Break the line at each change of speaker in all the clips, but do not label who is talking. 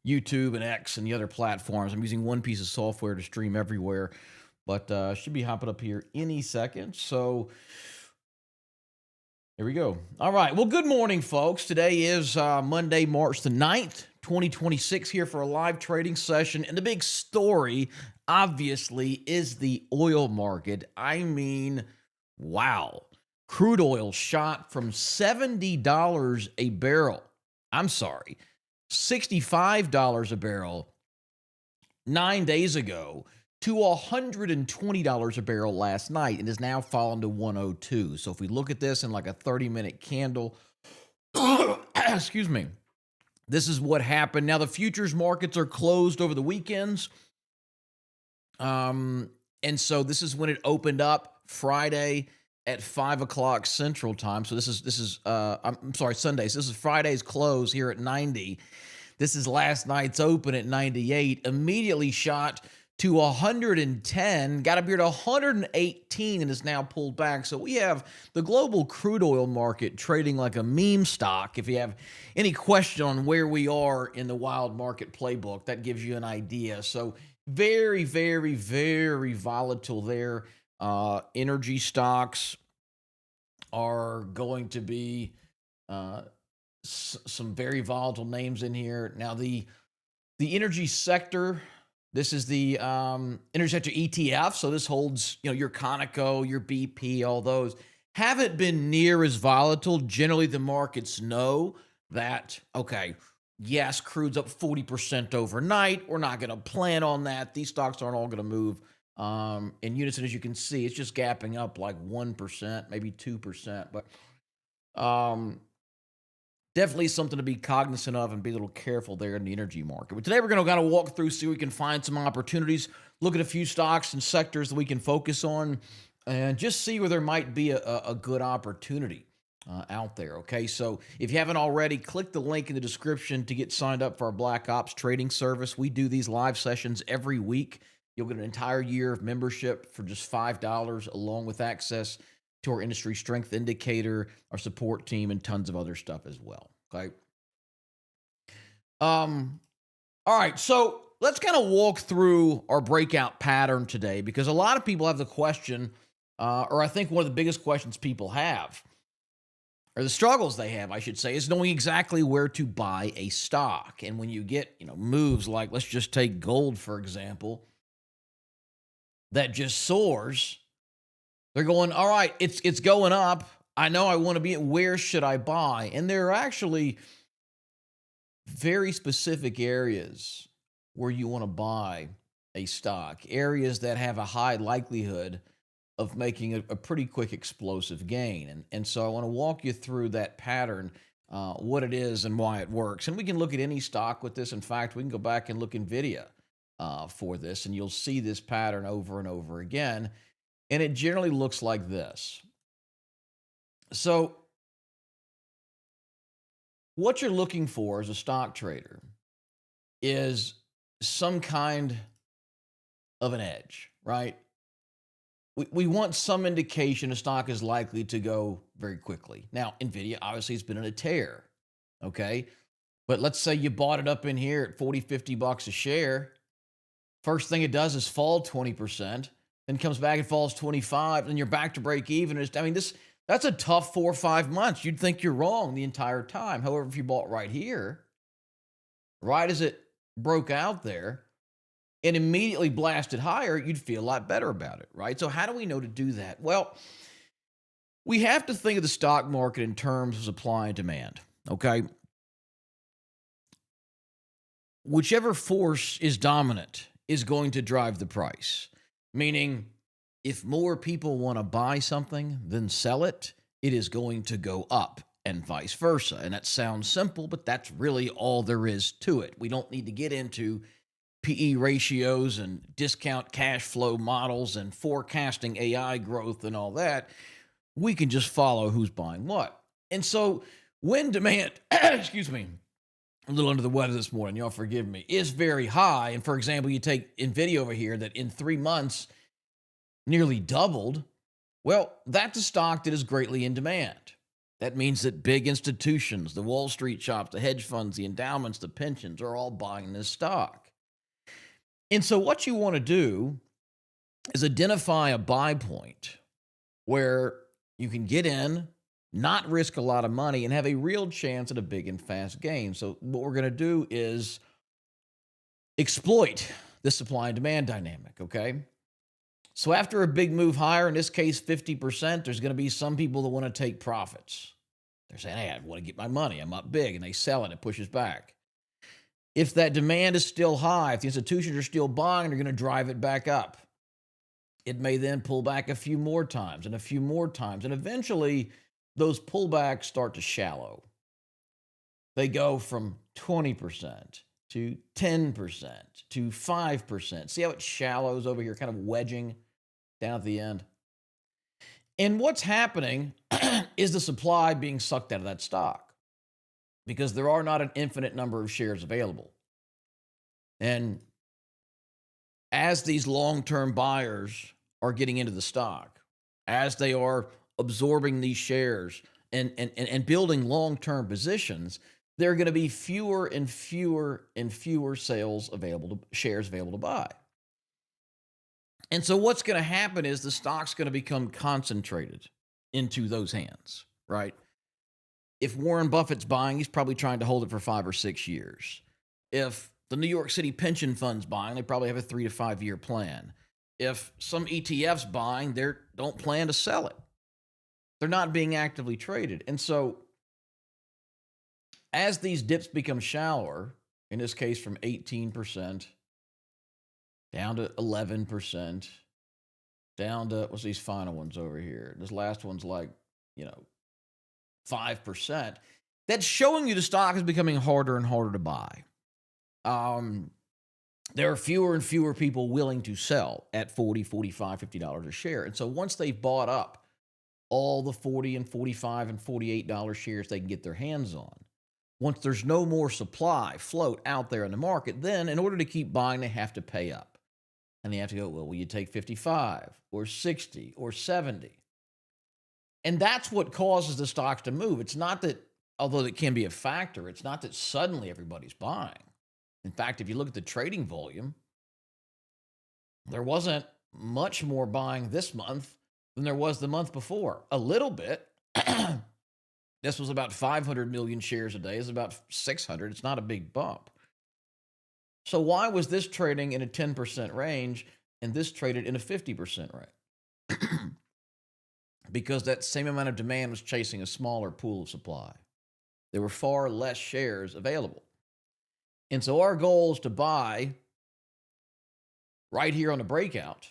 YouTube and X and the other platforms. I'm using one piece of software to stream everywhere, but should be hopping up here any second. So here we go. All right. Well, good morning, folks. Today is Monday, March the 9th, 2026, here for a live trading session. And the big story, obviously, is the oil market. I mean, wow. Crude oil shot from $70 a barrel. I'm sorry, $65 a barrel 9 days ago to $120 a barrel last night and is now fallen to 102. So if we look at this in like a 30-minute candle, excuse me, this is what happened. Now the futures markets are closed over the weekends. And so this is when it opened up Friday at 5 o'clock Central Time. So this is I'm sorry, Sundays. This is Friday's close here at 90. This is last night's open at 98. Immediately shot to 110, got up here to 118 and is now pulled back. So we have the global crude oil market trading like a meme stock. If you have any question on where we are in the wild market playbook, that gives you an idea. So very, very, very volatile there. Energy stocks are going to be some very volatile names in here. Now the energy sector, this is the energy sector ETF. So this holds, your Conoco, your BP, all those haven't been near as volatile. Generally, the markets know that, okay, yes, crude's up 40% overnight. We're not going to plan on that. These stocks aren't all going to move in unison. As you can see, it's just gapping up like 1%, maybe 2%. But definitely something to be cognizant of and be a little careful there in the energy market. But today we're going to kind of walk through, see if we can find some opportunities, look at a few stocks and sectors that we can focus on, and just see where there might be a good opportunity out there. Okay, so if you haven't already, click the link in the description to get signed up for our Black Ops trading service. We do these live sessions every week. You'll get an entire year of membership for just $5, along with access to our industry strength indicator, our support team, and tons of other stuff as well. Okay. All right. So let's kind of walk through our breakout pattern today, because a lot of people have the question, or I think one of the biggest questions people have, or the struggles they have, I should say, is knowing exactly where to buy a stock. And when you get, moves like, let's just take gold, for example, that just soars, they're going, all right, it's going up. I know I want to be, where should I buy? And there are actually very specific areas where you want to buy a stock, areas that have a high likelihood of making a pretty quick explosive gain. And so I want to walk you through that pattern, what it is and why it works. And we can look at any stock with this. In fact, we can go back and look NVIDIA for this, and you'll see this pattern over and over again. And it generally looks like this. So what you're looking for as a stock trader is some kind of an edge, right? We want some indication a stock is likely to go very quickly. Now, NVIDIA obviously has been in a tear, okay? But let's say you bought it up in here at 40, 50 bucks a share. First thing it does is fall 20%. Then comes back and falls 25, and you're back to break even. That's a tough 4 or 5 months. You'd think you're wrong the entire time. However, if you bought right here, right as it broke out there and immediately blasted higher, you'd feel a lot better about it, right? So how do we know to do that? Well, we have to think of the stock market in terms of supply and demand, okay? Whichever force is dominant is going to drive the price. Meaning, if more people want to buy something than sell it, it is going to go up, and vice versa. And that sounds simple, but that's really all there is to it. We don't need to get into PE ratios and discount cash flow models and forecasting AI growth and all that. We can just follow who's buying what. And so when demand, excuse me, a little under the weather this morning, y'all forgive me, is very high. And for example, you take NVIDIA over here that in 3 months nearly doubled. Well, that's a stock that is greatly in demand. That means that big institutions, the Wall Street shops, the hedge funds, the endowments, the pensions are all buying this stock. And so what you want to do is identify a buy point where you can get in, not risk a lot of money, and have a real chance at a big and fast gain. So what we're going to do is exploit the supply and demand dynamic, okay? So after a big move higher, in this case 50%, there's going to be some people that want to take profits. They're saying, hey, I want to get my money. I'm up big, and they sell it. It pushes back. If that demand is still high, if the institutions are still buying, they're going to drive it back up. It may then pull back a few more times and a few more times, and eventually those pullbacks start to shallow. They go from 20% to 10% to 5%. See how it shallows over here, kind of wedging down at the end? And what's happening is the supply being sucked out of that stock because there are not an infinite number of shares available. And as these long-term buyers are getting into the stock, as they are absorbing these shares and building long-term positions, there are going to be fewer and fewer and fewer shares available to buy. And so what's going to happen is the stock's going to become concentrated into those hands, right? If Warren Buffett's buying, he's probably trying to hold it for 5 or 6 years. If the New York City pension fund's buying, they probably have a 3 to 5 year plan. If some ETF's buying, they don't plan to sell it. They're not being actively traded. And so as these dips become shallower, in this case from 18% down to 11%, down to, what's these final ones over here? This last one's like, 5%. That's showing you the stock is becoming harder and harder to buy. There are fewer and fewer people willing to sell at $40, $45, $50 a share. And so once they've bought up all the $40 and $45 and $48 shares they can get their hands on, once there's no more supply float out there in the market, then in order to keep buying, they have to pay up. And they have to go, well, will you take 55 or 60 or 70? And that's what causes the stocks to move. It's not that, although it can be a factor, it's not that suddenly everybody's buying. In fact, if you look at the trading volume, there wasn't much more buying this month than there was the month before. A little bit. This was about 500 million shares a day. It's about 600. It's not a big bump. So why was this trading in a 10% range and this traded in a 50% range? Because that same amount of demand was chasing a smaller pool of supply. There were far less shares available. And so our goal is to buy right here on the breakout,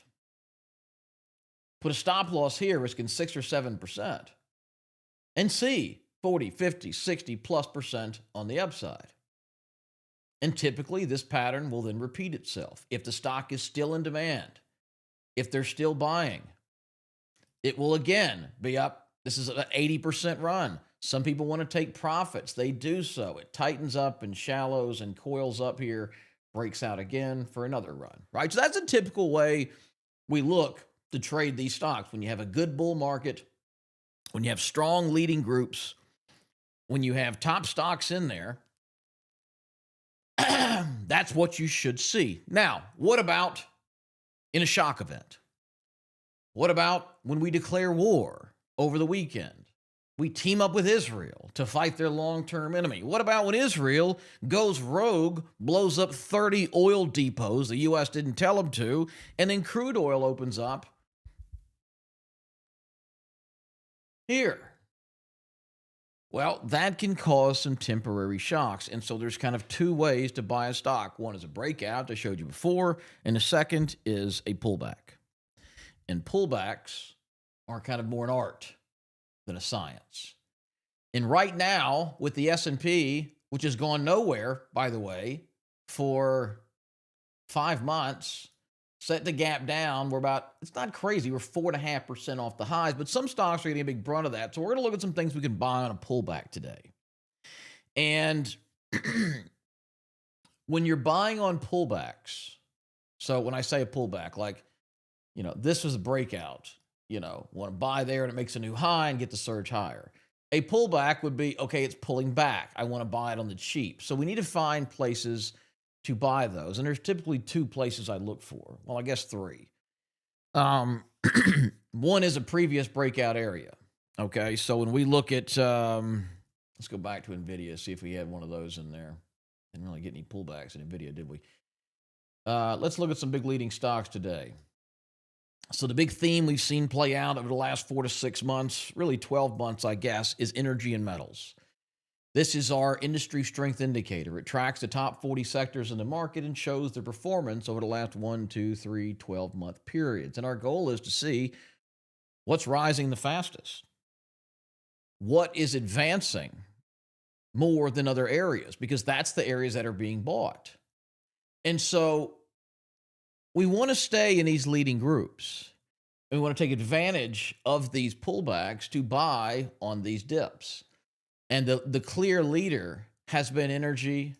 put a stop loss here, risking 6 or 7%, and see 40, 50, 60 plus % on the upside. And typically this pattern will then repeat itself. If the stock is still in demand, if they're still buying, it will again be up. This is an 80% run. Some people want to take profits. They do so. It tightens up and shallows and coils up here, breaks out again for another run, right? So that's a typical way we look to trade these stocks. When you have a good bull market, when you have strong leading groups, when you have top stocks in there, that's what you should see. Now, what about in a shock event? What about when we declare war over the weekend? We team up with Israel to fight their long-term enemy. What about when Israel goes rogue, blows up 30 oil depots the U.S. didn't tell them to, and then crude oil opens up here? Well, that can cause some temporary shocks. And so there's kind of two ways to buy a stock. One is a breakout I showed you before, and the second is a pullback. And pullbacks are kind of more an art than a science. And right now, with the S&P, which has gone nowhere, by the way, for 5 months, set the gap down. We're about, it's not crazy, we're 4.5% off the highs, but some stocks are getting a big brunt of that. So we're going to look at some things we can buy on a pullback today. And when you're buying on pullbacks, so when I say a pullback, like, this was a breakout, want to buy there and it makes a new high and get the surge higher. A pullback would be, okay, it's pulling back. I want to buy it on the cheap. So we need to find places to buy those. And there's typically two places I look for. Well, I guess three. Um, one is a previous breakout area. Okay. So when we look at, let's go back to NVIDIA, see if we had one of those in there. Didn't really get any pullbacks in NVIDIA, did we? Let's look at some big leading stocks today. So the big theme we've seen play out over the last 4 to 6 months, really 12 months, I guess, is energy and metals. This is our industry strength indicator. It tracks the top 40 sectors in the market and shows the performance over the last 1, 2, 3, 12-month periods. And our goal is to see what's rising the fastest. What is advancing more than other areas? Because that's the areas that are being bought. And so we want to stay in these leading groups. We want to take advantage of these pullbacks to buy on these dips. And the clear leader has been energy,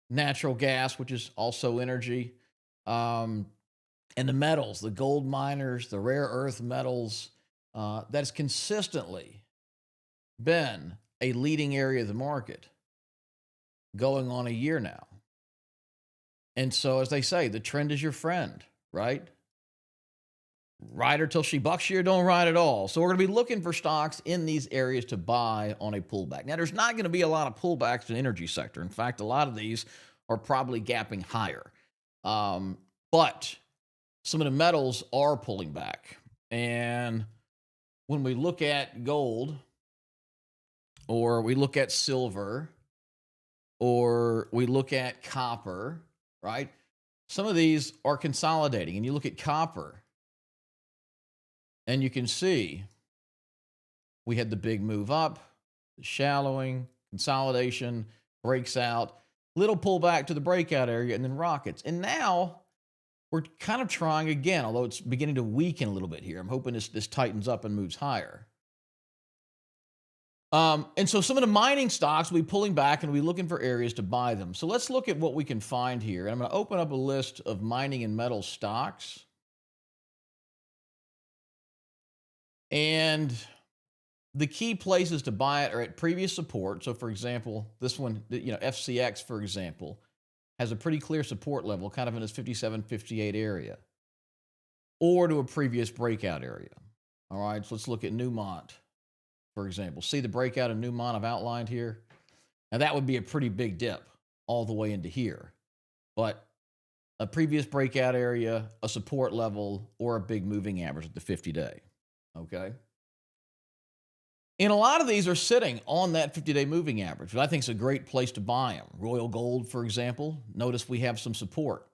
natural gas, which is also energy, and the metals, the gold miners, the rare earth metals. That's consistently been a leading area of the market going on a year now. And so, as they say, the trend is your friend, right? Ride her till she bucks you or don't ride at all. So we're going to be looking for stocks in these areas to buy on a pullback. Now, there's not going to be a lot of pullbacks in the energy sector. In fact, a lot of these are probably gapping higher. But some of the metals are pulling back. And when we look at gold, or we look at silver, or we look at copper, right? Some of these are consolidating. And you look at copper, and you can see we had the big move up, the shallowing, consolidation, breaks out, little pullback to the breakout area, and then rockets. And now we're kind of trying again, although it's beginning to weaken a little bit here. I'm hoping this tightens up and moves higher. And so some of the mining stocks will be pulling back and we'll be looking for areas to buy them. So let's look at what we can find here. And I'm going to open up a list of mining and metal stocks. And the key places to buy it are at previous support. So for example, this one, FCX, for example, has a pretty clear support level, kind of in this 57, 58 area, or to a previous breakout area. All right, so let's look at Newmont, for example. See the breakout in Newmont I've outlined here? Now that would be a pretty big dip all the way into here, but a previous breakout area, a support level, or a big moving average at the 50-day. Okay. And a lot of these are sitting on that 50-day moving average, which I think is a great place to buy them. Royal Gold, for example, notice we have some support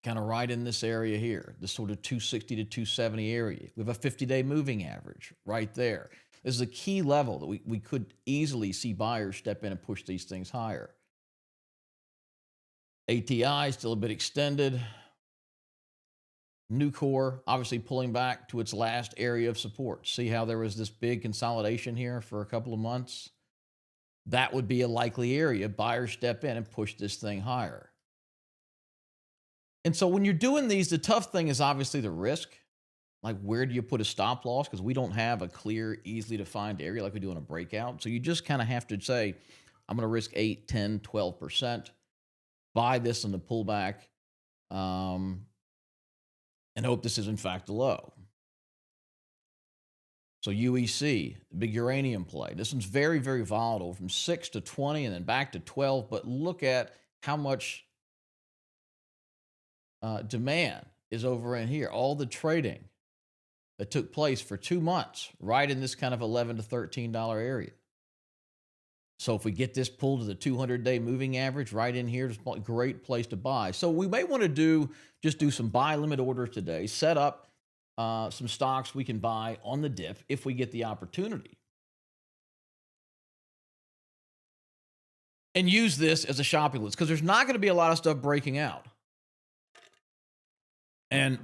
kind of right in this area here, this sort of 260 to 270 area. We have a 50-day moving average right there. This is a key level that we could easily see buyers step in and push these things higher. ATI still a bit extended. Nucor obviously pulling back to its last area of support. See how there was this big consolidation here for a couple of months? That would be a likely area. Buyers step in and push this thing higher. And so when you're doing these, the tough thing is obviously the risk. Like, where do you put a stop loss? Because we don't have a clear, easily defined area like we do in a breakout. So you just kind of have to say, I'm going to risk 8, 10, 12%. Buy this in the pullback. And hope this is in fact a low. So UEC, the big uranium play. This one's very, very volatile from 6 to 20 and then back to 12. But look at how much demand is over in here. All the trading that took place for 2 months, right in this kind of $11 to $13 area. So if we get this pulled to the 200-day moving average right in here, it's a great place to buy. So we may want to just do some buy limit orders today, set up some stocks we can buy on the dip if we get the opportunity. And use this as a shopping list because there's not going to be a lot of stuff breaking out. And,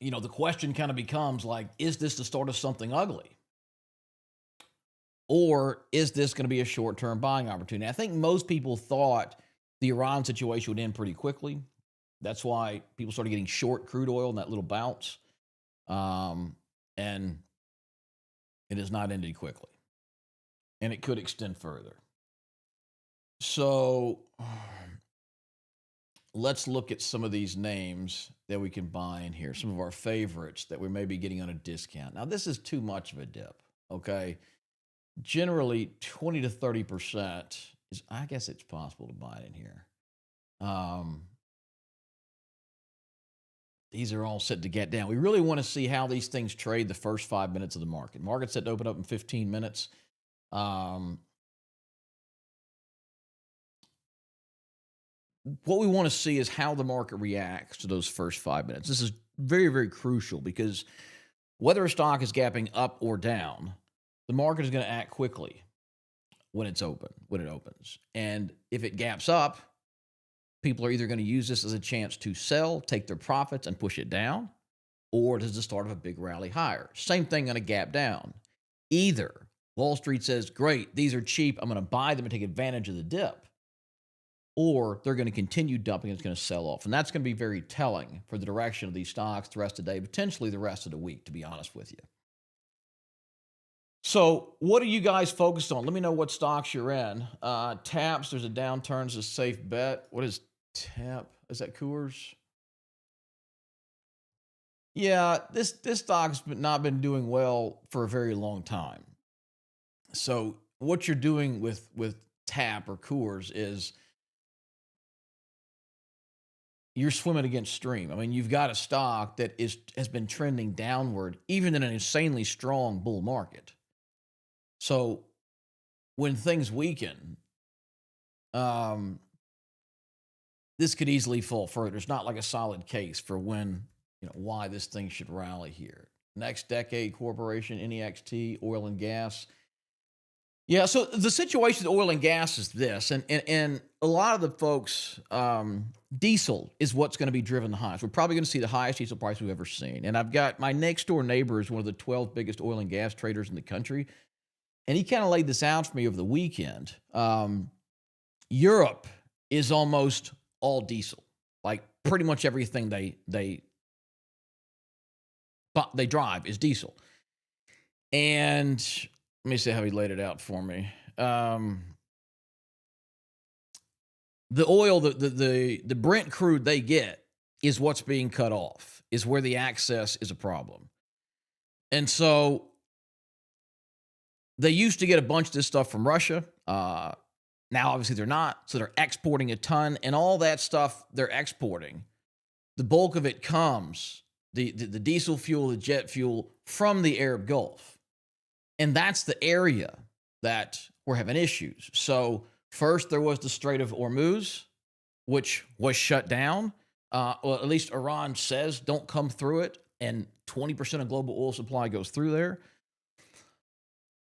the question kind of becomes like, is this the start of something ugly? Or is this going to be a short-term buying opportunity? I think most people thought the Iran situation would end pretty quickly. That's why people started getting short crude oil in that little bounce. And it has not ended quickly. and it could extend further. So let's look at some of these names that we can buy in here, some of our favorites that we may be getting on a discount. Now, this is too much of a dip, okay? Generally, 20 to 30% is, I guess it's possible to buy it in here. These are all set to get down. We really want to see how these things trade the first 5 minutes of the market. Market's set to open up in 15 minutes. What we want to see is how the market reacts to those first 5 minutes. This is very, very crucial because whether a stock is gapping up or down, the market is going to act quickly when it opens. And if it gaps up, people are either going to use this as a chance to sell, take their profits, and push it down, or it is the start of a big rally higher. Same thing on a gap down. Either Wall Street says, great, these are cheap, I'm going to buy them and take advantage of the dip, or they're going to continue dumping and it's going to sell off. And that's going to be very telling for the direction of these stocks the rest of the day, potentially the rest of the week, to be honest with you. So what are you guys focused on? Let me know what stocks you're in. TAPS, there's a downturn, it's a safe bet. What is TAP? Is that Coors? Yeah, this stock's not been doing well for a very long time. So what you're doing with TAP or Coors is you're swimming against stream. I mean, you've got a stock that has been trending downward, even in an insanely strong bull market. So when things weaken, this could easily fall further. It's not like a solid case for when, why this thing should rally here. Next Decade Corporation, NEXT, oil and gas. Yeah, so the situation with oil and gas is this, and a lot of the folks, diesel is what's going to be driven the highest. We're probably going to see the highest diesel price we've ever seen. And I've got my next door neighbor is one of the 12 biggest oil and gas traders in the country. And he kind of laid this out for me over the weekend. Europe is almost all diesel. Like pretty much everything they drive is diesel. And let me see how he laid it out for me. The oil, the Brent crude they get is what's being cut off, is where the access is a problem. And so they used to get a bunch of this stuff from Russia. Now, obviously, they're not. So they're exporting a ton. And all that stuff they're exporting, the bulk of it comes, the diesel fuel, the jet fuel, from the Arab Gulf. And that's the area that we're having issues. So first, there was the Strait of Hormuz, which was shut down. Well, at least Iran says don't come through it. And 20% of global oil supply goes through there.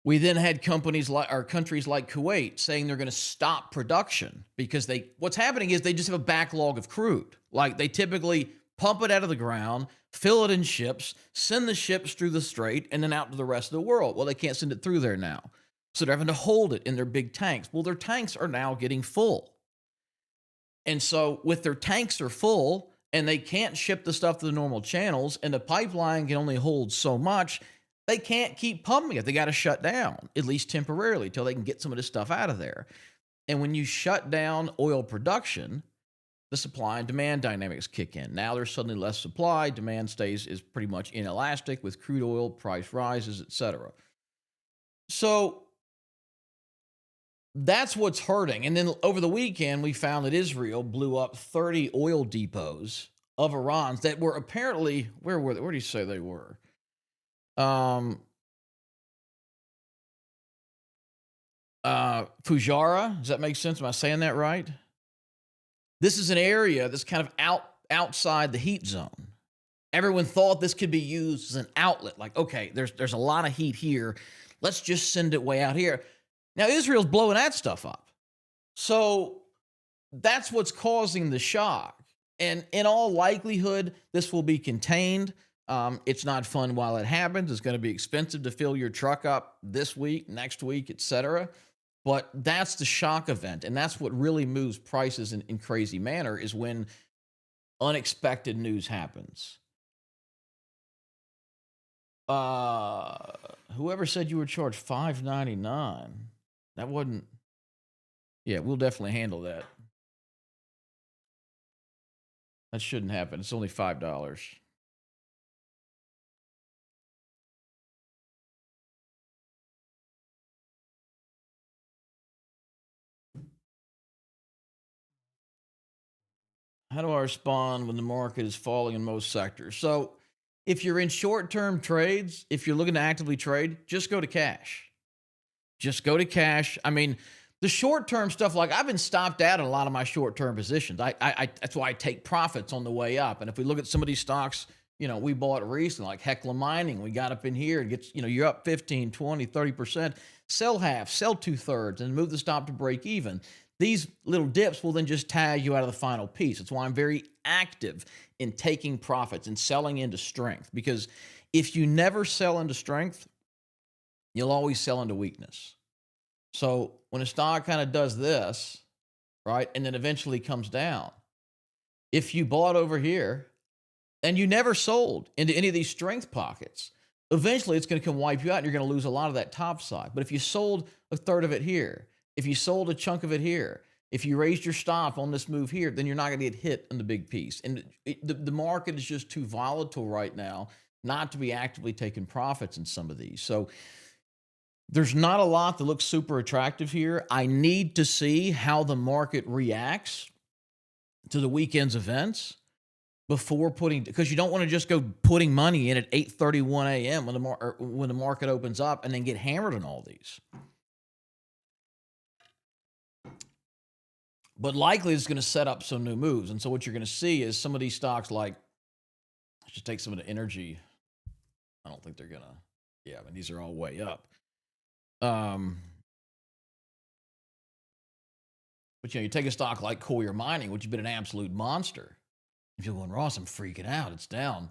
We then had countries like Kuwait saying they're going to stop production because what's happening is they just have a backlog of crude. Like they typically pump it out of the ground, fill it in ships, send the ships through the strait, and then out to the rest of the world. Well, they can't send it through there now. So they're having to hold it in their big tanks. Well, their tanks are now getting full. And so with their tanks are full and they can't ship the stuff to the normal channels and the pipeline can only hold so much, they can't keep pumping it. They got to shut down, at least temporarily, till they can get some of this stuff out of there. And when you shut down oil production, the supply and demand dynamics kick in. Now there's suddenly less supply. Demand is pretty much inelastic with crude oil, price rises, etc. So that's what's hurting. And then over the weekend, we found that Israel blew up 30 oil depots of Iran's that were apparently, where were they? Where do you say they were? Fujairah, does that make sense? Am I saying that right? This is an area that's kind of outside the heat zone. Everyone thought this could be used as an outlet. Like, okay, there's a lot of heat here. Let's just send it way out here. Now, Israel's blowing that stuff up. So that's what's causing the shock. And in all likelihood, this will be contained. It's not fun while it happens. It's going to be expensive to fill your truck up this week, next week, etc. But that's the shock event. And that's what really moves prices in crazy manner, is when unexpected news happens. Whoever said you were charged $5.99. That wasn't, yeah, we'll definitely handle that. That shouldn't happen. It's only $5. How do I respond when the market is falling in most sectors? So, if you're in short term trades, if you're looking to actively trade, just go to cash. Just go to cash. I mean, the short term stuff, like I've been stopped out in a lot of my short term positions. That's why I take profits on the way up. And if we look at some of these stocks, we bought recently, like Heckler Mining, we got up in here, it gets, you're up 15, 20, 30%. Sell half, sell 2/3, and move the stop to break even. These little dips will then just tag you out of the final piece. That's why I'm very active in taking profits and selling into strength, because if you never sell into strength, you'll always sell into weakness. So when a stock kind of does this, right, and then eventually comes down, if you bought over here and you never sold into any of these strength pockets, eventually it's going to come wipe you out and you're going to lose a lot of that top side. But if you sold a third of it here, if you sold a chunk of it here, if you raised your stop on this move here, then you're not going to get hit in the big piece. And the market is just too volatile right now not to be actively taking profits in some of these. So there's not a lot that looks super attractive here. I need to see how the market reacts to the weekend's events before putting, because you don't want to just go putting money in at 8:31 a.m. when the market opens up and then get hammered on all these. But likely it's going to set up some new moves. And so what you're going to see is some of these stocks, like, let's just take some of the energy. I don't think they're going to, yeah, I mean, these are all way up. But you take a stock like Coyer Mining, which has been an absolute monster. If you're going, Ross, I'm freaking out. It's down,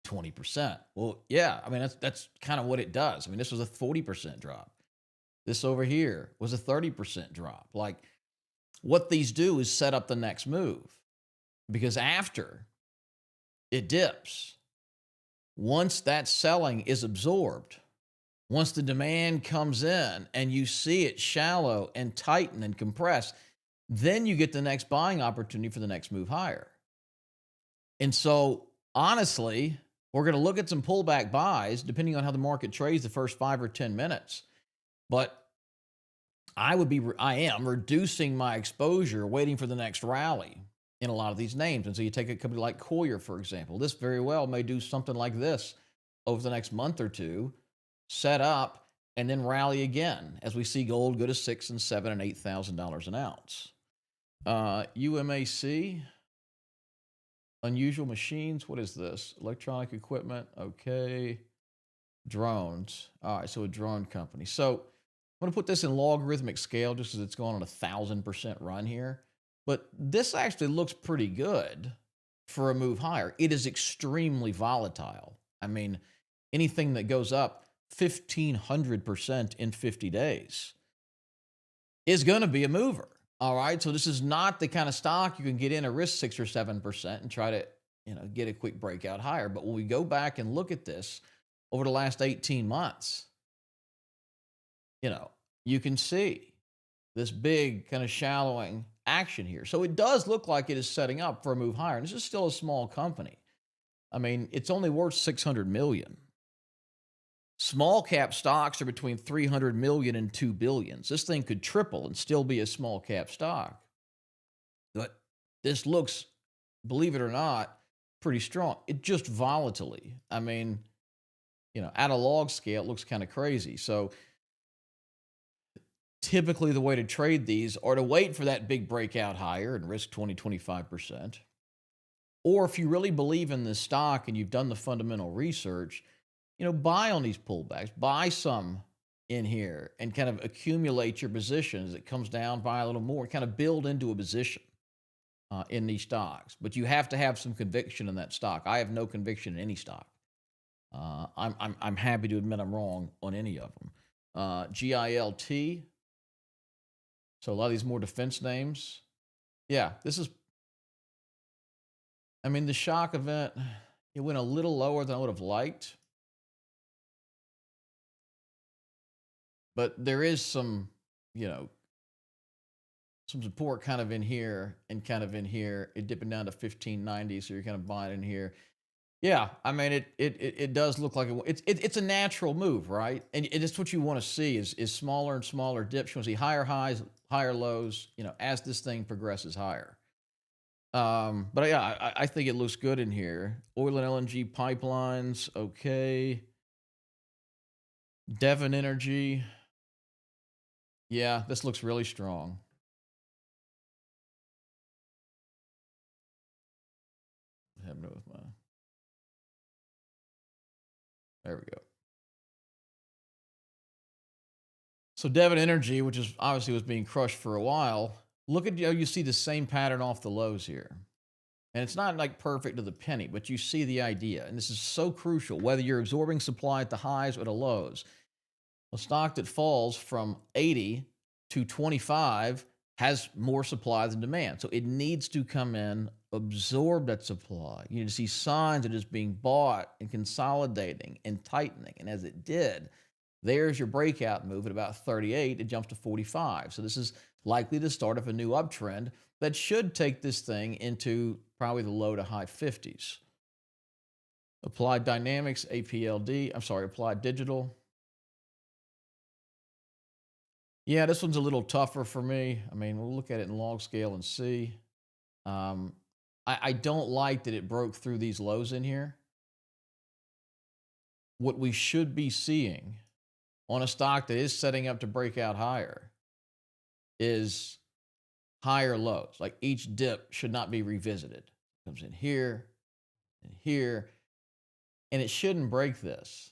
20%. Well, yeah, I mean, that's kind of what it does. I mean, this was a 40% drop. This over here was a 30% drop. Like, what these do is set up the next move, because after it dips, once that selling is absorbed, once the demand comes in and you see it shallow and tighten and compress, then you get the next buying opportunity for the next move higher. And so, honestly, we're going to look at some pullback buys depending on how the market trades the first 5 or 10 minutes. But I am reducing my exposure, waiting for the next rally in a lot of these names. And so you take a company like Coyer, for example. This very well may do something like this over the next month or two, set up, and then rally again as we see gold go to $6,000 and $7,000 and $8,000 an ounce. UMAC, unusual machines. What is this? Electronic equipment. Okay. Drones. All right. So a drone company. So I'm going to put this in logarithmic scale just because it's going on 1,000% run here. But this actually looks pretty good for a move higher. It is extremely volatile. I mean, anything that goes up 1,500% in 50 days is going to be a mover. All right. So this is not the kind of stock you can get in a risk 6 or 7% and try to, get a quick breakout higher. But when we go back and look at this over the last 18 months, you can see this big kind of shallowing action here. So it does look like it is setting up for a move higher. And this is still a small company. I mean, it's only worth $600 million. Small cap stocks are between $300 million and $2 billion. So this thing could triple and still be a small cap stock. But this looks, believe it or not, pretty strong. It just volatility. I mean, at a log scale, it looks kind of crazy. So typically the way to trade these are to wait for that big breakout higher and risk 20, 25%. Or if you really believe in this stock and you've done the fundamental research, buy on these pullbacks, buy some in here and kind of accumulate your position as it comes down, buy a little more, kind of build into a position in these stocks. But you have to have some conviction in that stock. I have no conviction in any stock. I'm happy to admit I'm wrong on any of them. GILT. So a lot of these more defense names. Yeah, the shock event, it went a little lower than I would have liked. But there is some you know, some support kind of in here and kind of in here. It dipping down to 1590, so you're kind of buying in here. Yeah, I mean it does look like it's a natural move, right? And it's what you want to see is smaller and smaller dips. You want to see higher highs, higher lows, as this thing progresses higher. But yeah, I think it looks good in here. Oil and LNG pipelines, okay. Devon Energy, yeah, this looks really strong. What happened with my? There we go. So Devon Energy, which is obviously was being crushed for a while, look at you see the same pattern off the lows here. And it's not like perfect to the penny, but you see the idea. And this is so crucial, whether you're absorbing supply at the highs or the lows. A stock that falls from 80 to 25 has more supply than demand. So it needs to come in, absorb that supply. You need to see signs that it's being bought and consolidating and tightening. And as it did, there's your breakout move at about 38. It jumps to 45. So this is likely the start of a new uptrend that should take this thing into probably the low to high 50s. Applied Dynamics, Applied Digital. Yeah, this one's a little tougher for me. I mean, we'll look at it in log scale and see. I don't like that it broke through these lows in here. What we should be seeing on a stock that is setting up to break out higher is higher lows. Like each dip should not be revisited. Comes in here and here, and it shouldn't break this.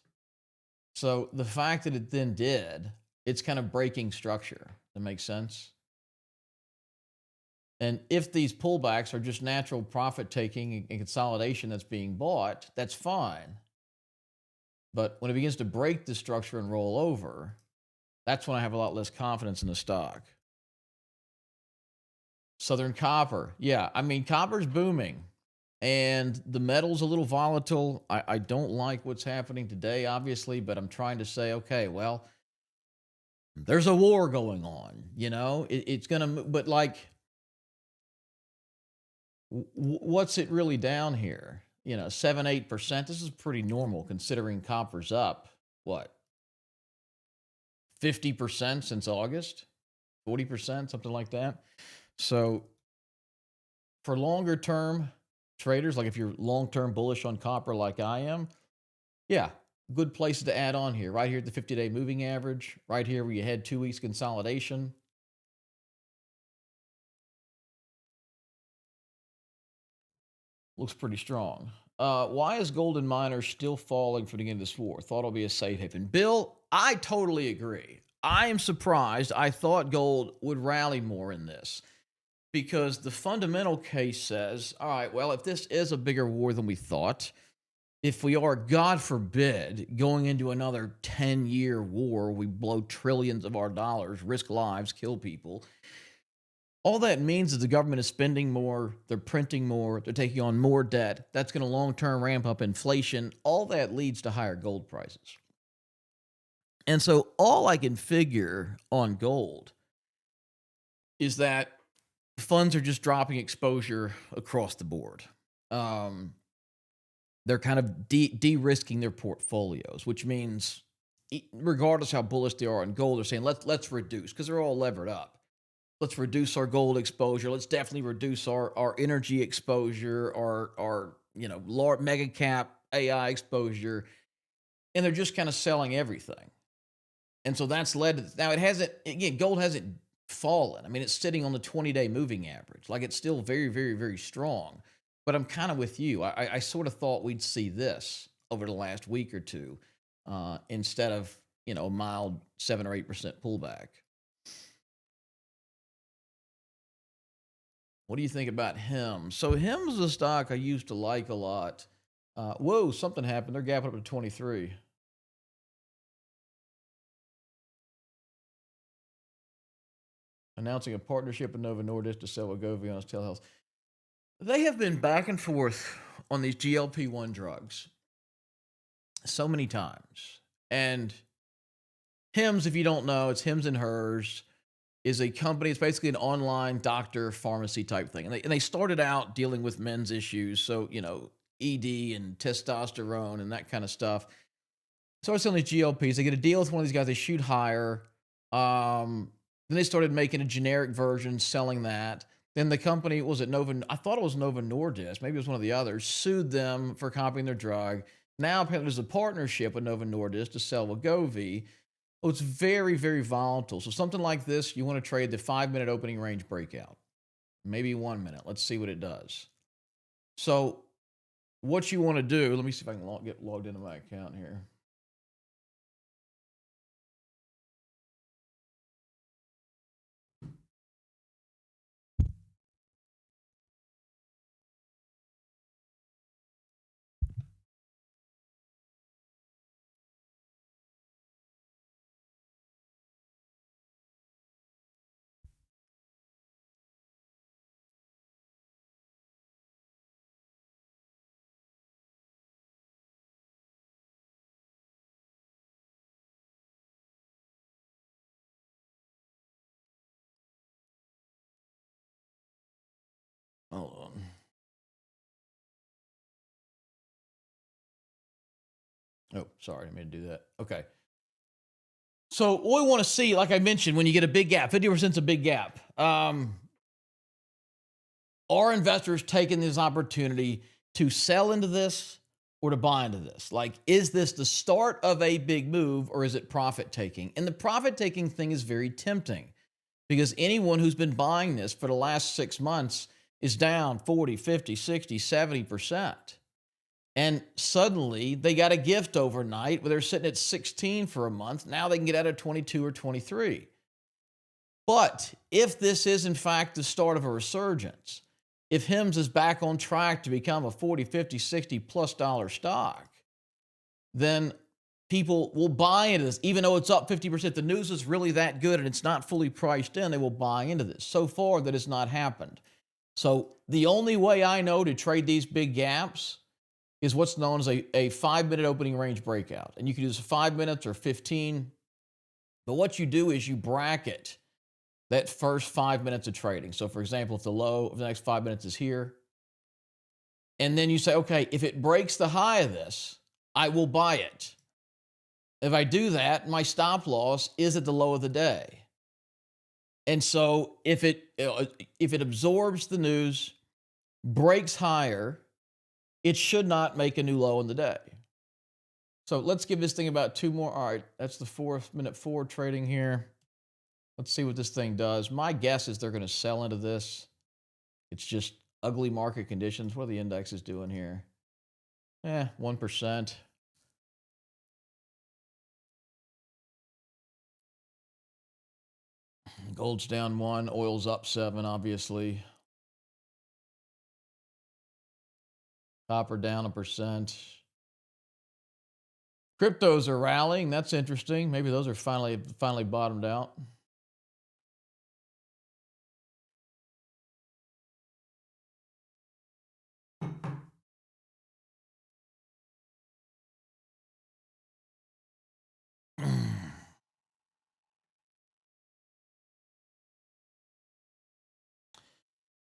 So the fact that it then did, it's kind of breaking structure. That makes sense. And if these pullbacks are just natural profit taking and consolidation that's being bought, that's fine. But when it begins to break the structure and roll over, that's when I have a lot less confidence in the stock. Southern Copper. Yeah, I mean, copper's booming and the metal's a little volatile. I don't like what's happening today, obviously, but I'm trying to say, okay, well, there's a war going on, it's going to, but like, what's it really down here? 7-8%. This is pretty normal considering copper's up, what, 50% since August, 40%, something like that. So for longer term traders, like if you're long-term bullish on copper like I am, yeah, good places to add on here. Right here at the 50-day moving average, right here where you had 2 weeks consolidation. Looks pretty strong. Why is gold and miners still falling from the beginning of this war? Thought it'll be a safe haven. Bill, I totally agree. I am surprised. I thought gold would rally more in this because the fundamental case says, all right, well, if this is a bigger war than we thought, if we are, God forbid, going into another 10-year war, we blow trillions of our dollars, risk lives, kill people. All that means is the government is spending more, they're printing more, they're taking on more debt. That's going to long-term ramp up inflation. All that leads to higher gold prices. And so all I can figure on gold is that funds are just dropping exposure across the board. They're kind of de-risking their portfolios, which means regardless how bullish they are on gold, they're saying let's reduce because they're all levered up. Let's reduce our gold exposure. Let's definitely reduce our energy exposure, our large mega cap AI exposure, and they're just kind of selling everything. And so that's led to now. It hasn't gold hasn't fallen. I mean, it's sitting on the 20-day moving average. Like it's still very, very, very strong. But I'm kind of with you. I sort of thought we'd see this over the last week or two instead of a mild 7 or 8% pullback. What do you think about him? So him is a stock I used to like a lot. Whoa, something happened. They're gapping up to 23. Announcing a partnership with Novo Nordisk to sell Wegovy on its telehealth. They have been back and forth on these GLP-1 drugs so many times. And Hims, if you don't know, it's Hims and Hers. is a company. It's basically an online doctor pharmacy type thing, and they started out dealing with men's issues, so ED and testosterone and that kind of stuff. So it's only GLPs. They get a deal with one of these guys. They shoot higher. Then they started making a generic version, selling that. Then the company, was it Nova? I thought it was Nova Nordisk. Maybe it was one of the others. Sued them for copying their drug. Now apparently there's a partnership with Nova Nordisk to sell Wegovy. Oh, it's very, very volatile. So something like this, you want to trade the 5-minute opening range breakout, maybe 1 minute. Let's see what it does. So what you want to do, let me see if I can get logged into my account here. Hold on. Oh, sorry, I meant to do that. Okay. So what we want to see, like I mentioned, when you get a big gap, 50% is a big gap. Are investors taking this opportunity to sell into this or to buy into this? Like, is this the start of a big move or is it profit taking? And the profit taking thing is very tempting because anyone who's been buying this for the last 6 months is down 40, 50, 60, 70%. And suddenly they got a gift overnight where they're sitting at 16 for a month. Now they can get out of 22 or 23. But if this is in fact the start of a resurgence, if HIMS is back on track to become a 40, 50, 60 plus dollar stock, then people will buy into this. Even though it's up 50%, the news is really that good and it's not fully priced in, they will buy into this. So far, that has not happened. So the only way I know to trade these big gaps is what's known as a 5-minute opening range breakout. And you can use 5 minutes or 15. But what you do is you bracket that first 5 minutes of trading. So for example, if the low of the next 5 minutes is here, and then you say, okay, if it breaks the high of this, I will buy it. If I do that, my stop loss is at the low of the day. And so if it absorbs the news, breaks higher, it should not make a new low in the day. So let's give this thing about 2 more. All right, that's the 4-minute forward trading here. Let's see what this thing does. My guess is they're going to sell into this. It's just ugly market conditions. What are the indexes doing here? 1%. Gold's down 1, oil's up 7, obviously. Copper down 1%. Cryptos are rallying. That's interesting. Maybe those are finally bottomed out.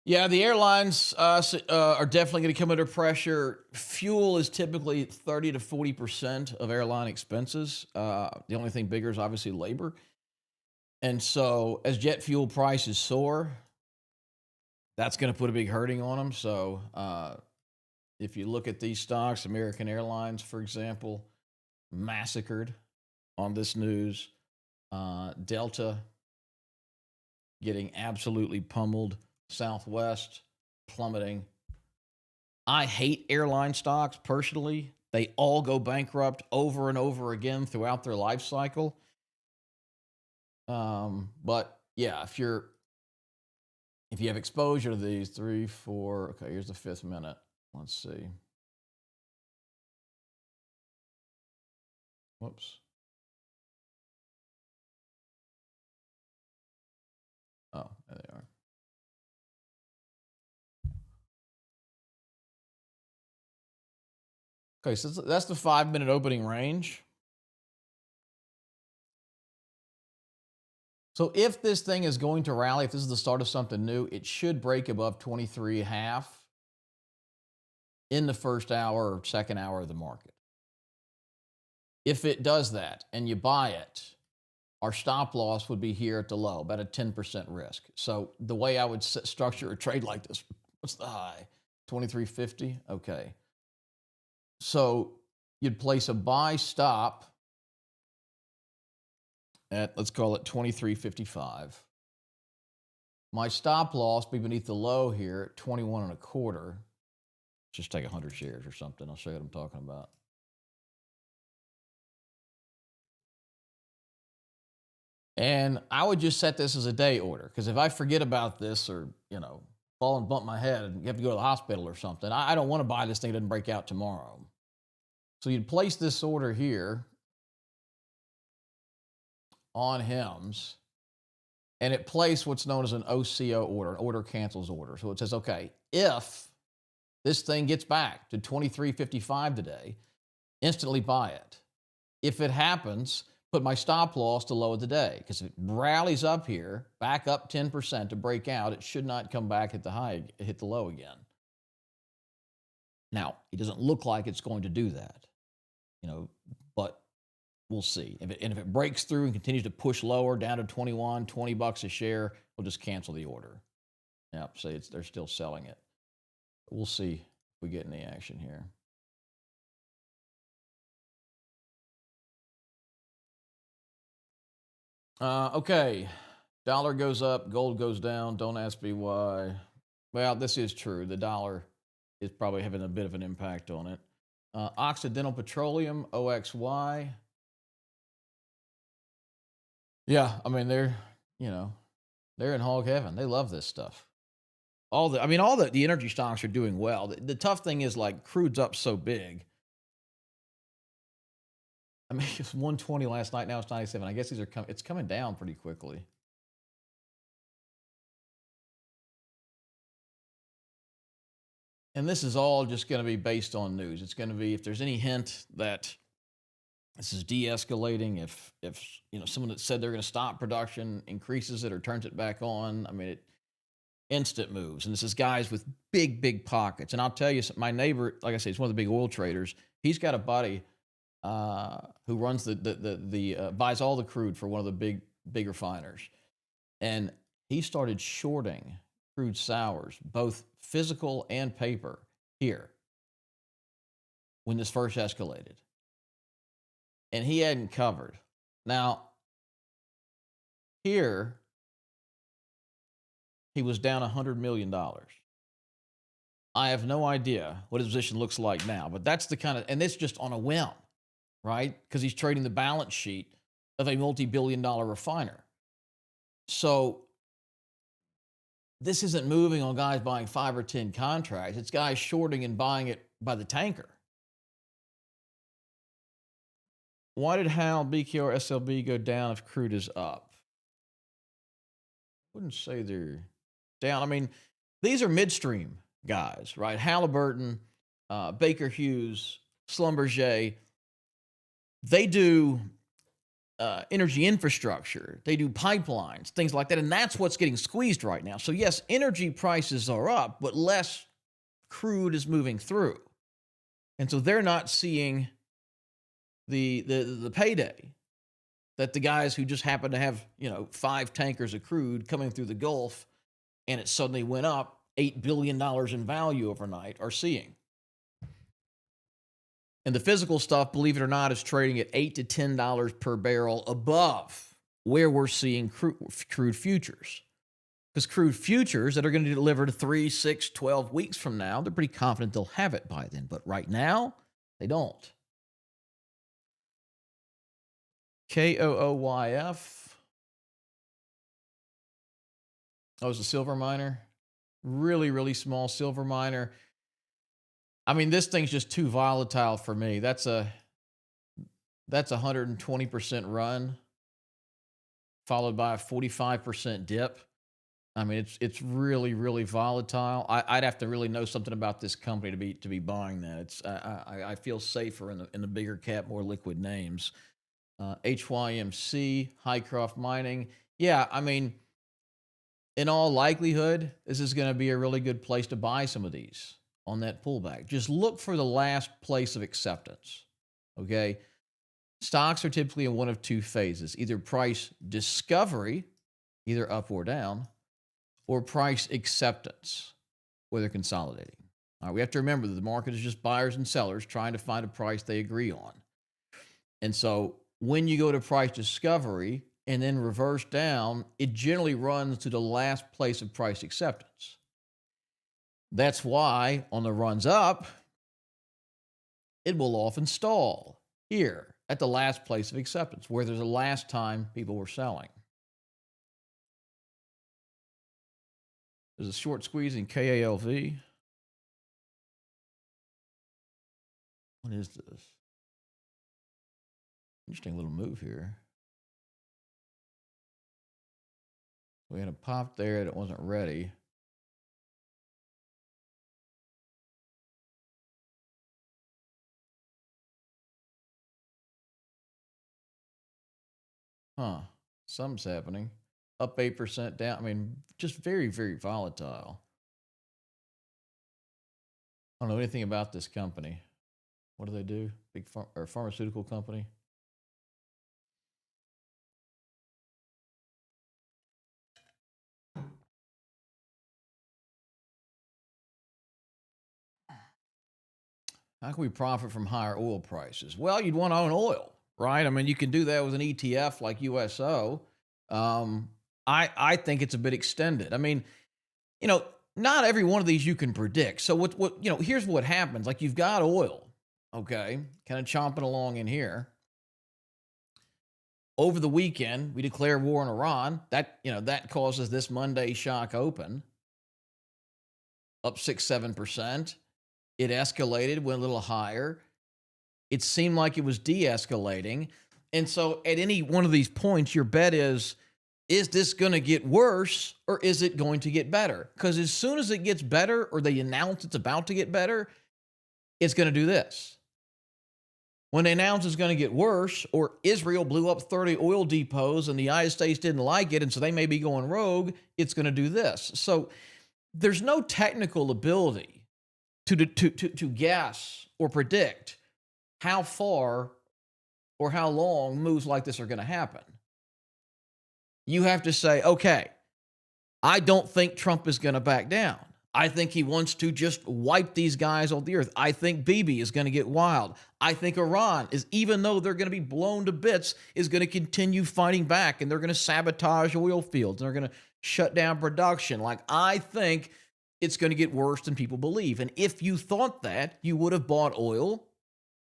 Yeah, the airlines are definitely going to come under pressure. Fuel is typically 30 to 40% of airline expenses. The only thing bigger is obviously labor. And so as jet fuel prices soar, that's going to put a big hurting on them. So if you look at these stocks, American Airlines, for example, massacred on this news. Delta getting absolutely pummeled. Southwest plummeting. I hate airline stocks personally. They all go bankrupt over and over again throughout their life cycle. But yeah, if you have exposure to these 3, 4, okay, here's the 5th minute. Let's see. Whoops. Oh, there they are. Okay, so that's the 5-minute opening range. So if this thing is going to rally, if this is the start of something new, it should break above 23.5 in the first hour or second hour of the market. If it does that and you buy it, our stop loss would be here at the low, about a 10% risk. So the way I would structure a trade like this, what's the high? 23.50? Okay. So you'd place a buy stop at, let's call it 23.55. My stop loss be beneath the low here at 21.25. Just take 100 shares or something. I'll show you what I'm talking about. And I would just set this as a day order, because if I forget about this or, fall and bump my head and you have to go to the hospital or something, I don't want to buy this thing that doesn't break out tomorrow. So you'd place this order here on HIMS, and it placed what's known as an OCO order, an order cancels order. So it says, okay, if this thing gets back to 23.55 today, instantly buy it. If it happens, put my stop loss to low of the day, because if it rallies up here, back up 10% to break out, it should not come back at the high, hit the low again. Now, it doesn't look like it's going to do that, but we'll see. If it breaks through and continues to push lower down to 21, $20 a share, we'll just cancel the order. Yep, see, they're still selling it. We'll see if we get any action here. Okay, dollar goes up, gold goes down. Don't ask me why. Well, this is true. The dollar is probably having a bit of an impact on it. Occidental Petroleum, OXY. Yeah, I mean, they're in hog heaven. They love this stuff. All the energy stocks are doing well. The tough thing is, like, crude's up so big. I mean, it's 120 last night. Now it's 97. I guess it's coming down pretty quickly. And this is all just going to be based on news. It's going to be, if there's any hint that this is de-escalating, if someone that said they're going to stop production increases it or turns it back on, I mean, it instant moves. And this is guys with big pockets. And I'll tell you, my neighbor, like I say, he's one of the big oil traders. He's got a buddy who runs buys all the crude for one of the big refiners, and he started shorting crude sours, both physical and paper, here when this first escalated, and he hadn't covered. Now here he was down $100 million. I have no idea what his position looks like now, but that's the kind of, and it's just on a whim, right? Because he's trading the balance sheet of a multi-billion-dollar refiner. So this isn't moving on guys buying 5 or 10 contracts. It's guys shorting and buying it by the tanker. Why did HAL, BKR, SLB go down if crude is up? I wouldn't say they're down. I mean, these are midstream guys, right? Halliburton, Baker Hughes, Schlumberger. They do energy infrastructure. They do pipelines, things like that. And that's what's getting squeezed right now. So yes, energy prices are up, but less crude is moving through. And so they're not seeing the payday that the guys who just happen to have, 5 tankers of crude coming through the Gulf and it suddenly went up $8 billion in value overnight are seeing. And the physical stuff, believe it or not, is trading at $8 to $10 per barrel above where we're seeing crude futures. Because crude futures that are going to be delivered 3, 6, 12 weeks from now, they're pretty confident they'll have it by then. But right now, they don't. KOOYF. Oh, it's a silver miner. Really small silver miner. I mean, this thing's just too volatile for me. That's a 120% run, followed by a 45% dip. I mean, it's really volatile. I'd have to really know something about this company to be buying that. I feel safer in the bigger cap, more liquid names. HYMC, Highcroft Mining. Yeah, I mean, in all likelihood, this is going to be a really good place to buy some of these on that pullback. Just look for the last place of acceptance. Okay. Stocks are typically in one of two phases, either price discovery, either up or down, or price acceptance, where they're consolidating. All right, we have to remember that the market is just buyers and sellers trying to find a price they agree on. And so when you go to price discovery and then reverse down, it generally runs to the last place of price acceptance. That's why on the runs up, it will often stall here at the last place of acceptance, where there's the last time people were selling. There's a short squeeze in KALV. What is this? Interesting little move here. We had a pop there that wasn't ready. Huh. Something's happening. Up 8%, down. I mean, just very, very volatile. I don't know anything about this company. What do they do? Big pharmaceutical company. How can we profit from higher oil prices? Well, you'd want to own oil, right? I mean, you can do that with an ETF like USO. I think it's a bit extended. I mean, not every one of these you can predict. So here's what happens. Like you've got oil, okay, kind of chomping along in here. Over the weekend, we declare war on Iran. That causes this Monday shock open up 6-7%. It escalated, went a little higher. It seemed like it was de-escalating. And so at any one of these points, your bet is this going to get worse or is it going to get better? Because as soon as it gets better or they announce it's about to get better, it's going to do this. When they announce it's going to get worse, or Israel blew up 30 oil depots and the United States didn't like it, and so they may be going rogue, it's going to do this. So there's no technical ability to guess or predict how far or how long moves like this are going to happen. You have to say, okay, I don't think Trump is going to back down. I think he wants to just wipe these guys off the earth. I think Bibi is going to get wild. I think Iran is, even though they're going to be blown to bits, is going to continue fighting back, and they're going to sabotage oil fields, and they're going to shut down production. Like, I think it's going to get worse than people believe. And if you thought that, you would have bought oil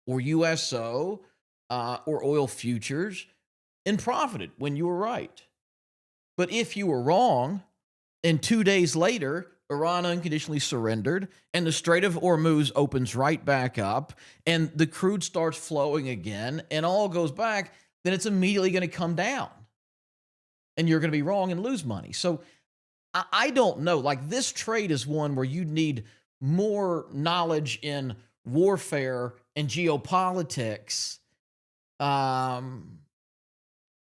or USO or oil futures and profited when you were right. But if you were wrong, and 2 days later, Iran unconditionally surrendered, and the Strait of Hormuz opens right back up, and the crude starts flowing again, and all goes back, then it's immediately going to come down. And you're going to be wrong and lose money. So I don't know. Like, this trade is one where you need more knowledge in warfare and geopolitics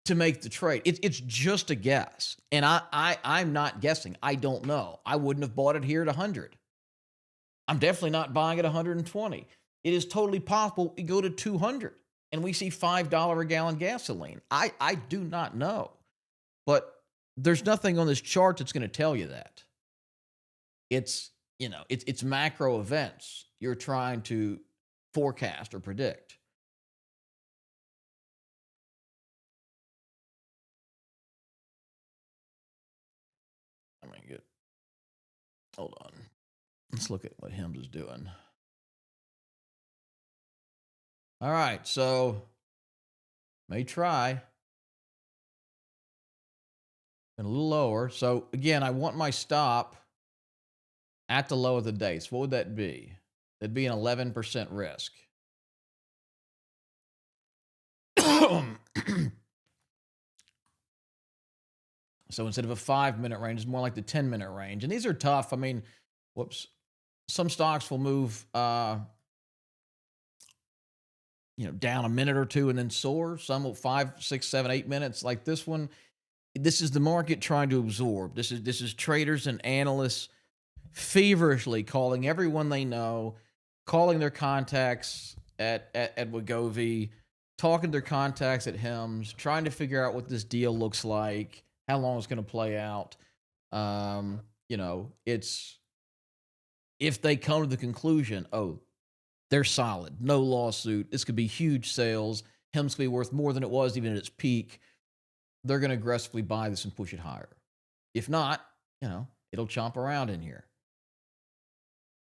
to make the trade. It's just a guess. And I'm not guessing. I don't know. I wouldn't have bought it here at 100. I'm definitely not buying at 120. It is totally possible we go to 200 and we see $5 a gallon gasoline. I do not know. But there's nothing on this chart that's going to tell you that. It's macro events you're trying to forecast or predict. Hold on. Let's look at what HIMS is doing. All right, so may try. And a little lower. So again, I want my stop at the low of the day. So what would that be? That'd be an 11% risk. So instead of a 5-minute range, it's more like the 10-minute range. And these are tough. I mean, some stocks will move, down a minute or two and then soar. Some will 5, 6, 7, 8 minutes. Like this one, this is the market trying to absorb. This is traders and analysts feverishly calling everyone they know, calling their contacts at Wegovy, talking to their contacts at Hems, trying to figure out what this deal looks like, how long it's going to play out. It's if they come to the conclusion, oh, they're solid, no lawsuit, this could be huge sales, Hems could be worth more than it was even at its peak, they're going to aggressively buy this and push it higher. If not, it'll chomp around in here.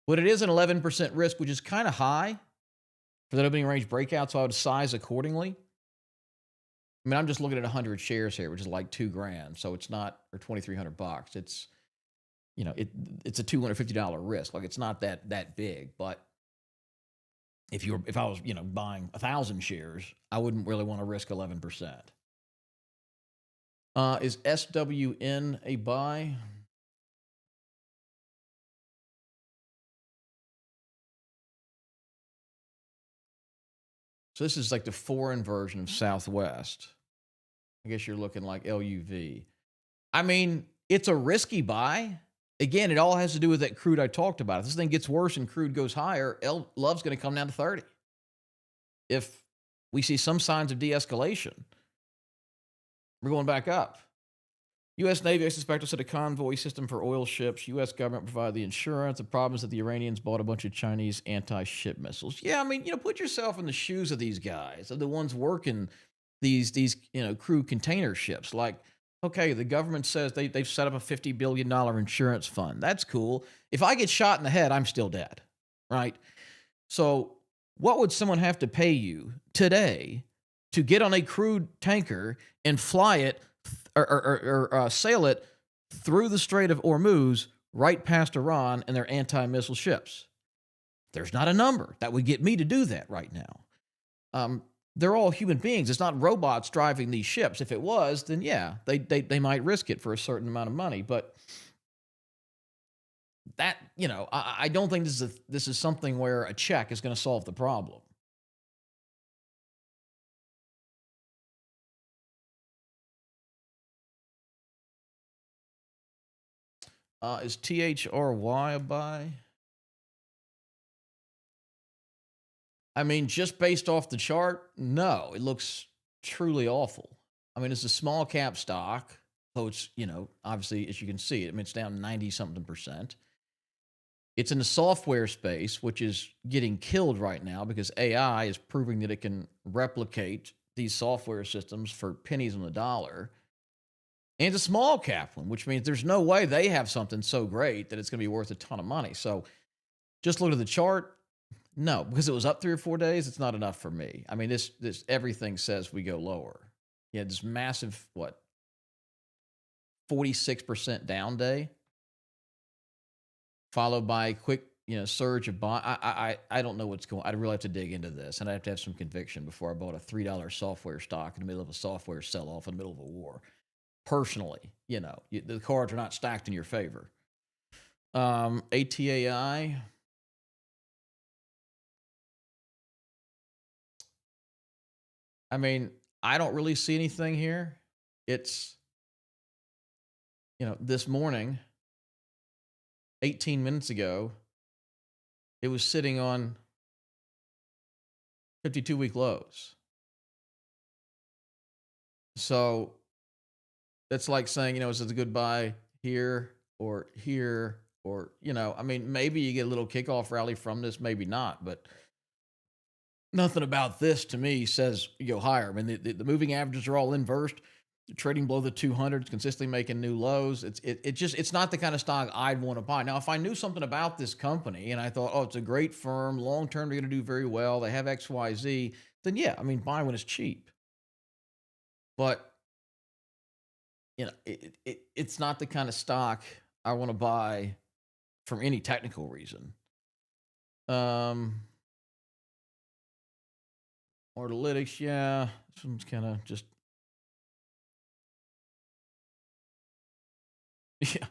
But it is an 11% risk, which is kind of high for that opening range breakout, so I would size accordingly. I mean, I'm just looking at 100 shares here, which is like $2,000, so it's not, or $2,300. It's, it's a $250 risk. Like, it's not that big. But if I was, buying 1,000 shares, I wouldn't really want to risk 11%. Is SWN a buy? So this is like the foreign version of Southwest. I guess you're looking like LUV. I mean, it's a risky buy. Again, it all has to do with that crude I talked about. If this thing gets worse and crude goes higher, Love's going to come down to 30. If we see some signs of de-escalation, we're going back up. U.S. Navy, I suspect, will set a convoy system for oil ships. U.S. government provided the insurance. The problem is that the Iranians bought a bunch of Chinese anti-ship missiles. Yeah, I mean, put yourself in the shoes of these guys, of the ones working these crude container ships. Like, okay, the government says they've set up a $50 billion insurance fund. That's cool. If I get shot in the head, I'm still dead, right? So what would someone have to pay you today to get on a crude tanker and fly it or sail it through the Strait of Hormuz right past Iran and their anti-missile ships? There's not a number that would get me to do that right now. They're all human beings. It's not robots driving these ships. If it was, then yeah, they might risk it for a certain amount of money. But that, I don't think this is something where a check is going to solve the problem. Is THRY a buy? I mean, just based off the chart, no. It looks truly awful. I mean, it's a small cap stock. So it's, obviously, as you can see, I mean, it's down 90-something%. It's in the software space, which is getting killed right now because AI is proving that it can replicate these software systems for pennies on the dollar. And it's a small cap one, which means there's no way they have something so great that it's going to be worth a ton of money. So just look at the chart. No, because it was up 3 or 4 days, it's not enough for me. I mean, this everything says we go lower. Yeah, this massive, 46% down day, followed by a quick, surge of bond. I don't know what's going on. I'd really have to dig into this, and I'd have to have some conviction before I bought a $3 software stock in the middle of a software sell-off in the middle of a war. Personally, the cards are not stacked in your favor. ATAI. I mean, I don't really see anything here. It's, this morning, 18 minutes ago, it was sitting on 52-week lows. So that's like saying, is it a good buy here or here or, I mean, maybe you get a little kickoff rally from this, maybe not, but nothing about this to me says you go higher. I mean, the moving averages are all inversed. Trading below the 200s, consistently making new lows. It's not the kind of stock I'd want to buy. Now, if I knew something about this company and I thought, oh, it's a great firm, long term, they're going to do very well, they have XYZ, then yeah, I mean, buy when it's cheap. But it's not the kind of stock I want to buy for any technical reason. Analytics, yeah, this one's kind of just. Yeah,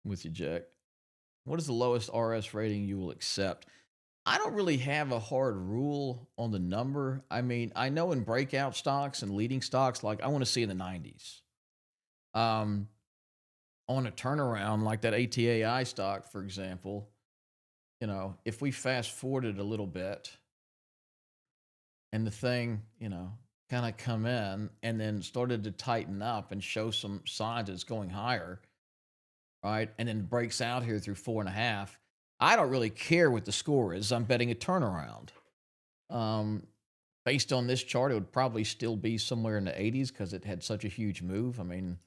I'm with you, Jack. What is the lowest RS rating you will accept? I don't really have a hard rule on the number. I mean, I know in breakout stocks and leading stocks, like I want to see in the 90s. Um, on a turnaround like that ATAI stock, for example, if we fast forwarded a little bit and the thing, kind of come in and then started to tighten up and show some signs it's going higher, right? And then breaks out here through 4.5. I don't really care what the score is. I'm betting a turnaround. Um, Based on this chart, it would probably still be somewhere in the 80s because it had such a huge move. I mean,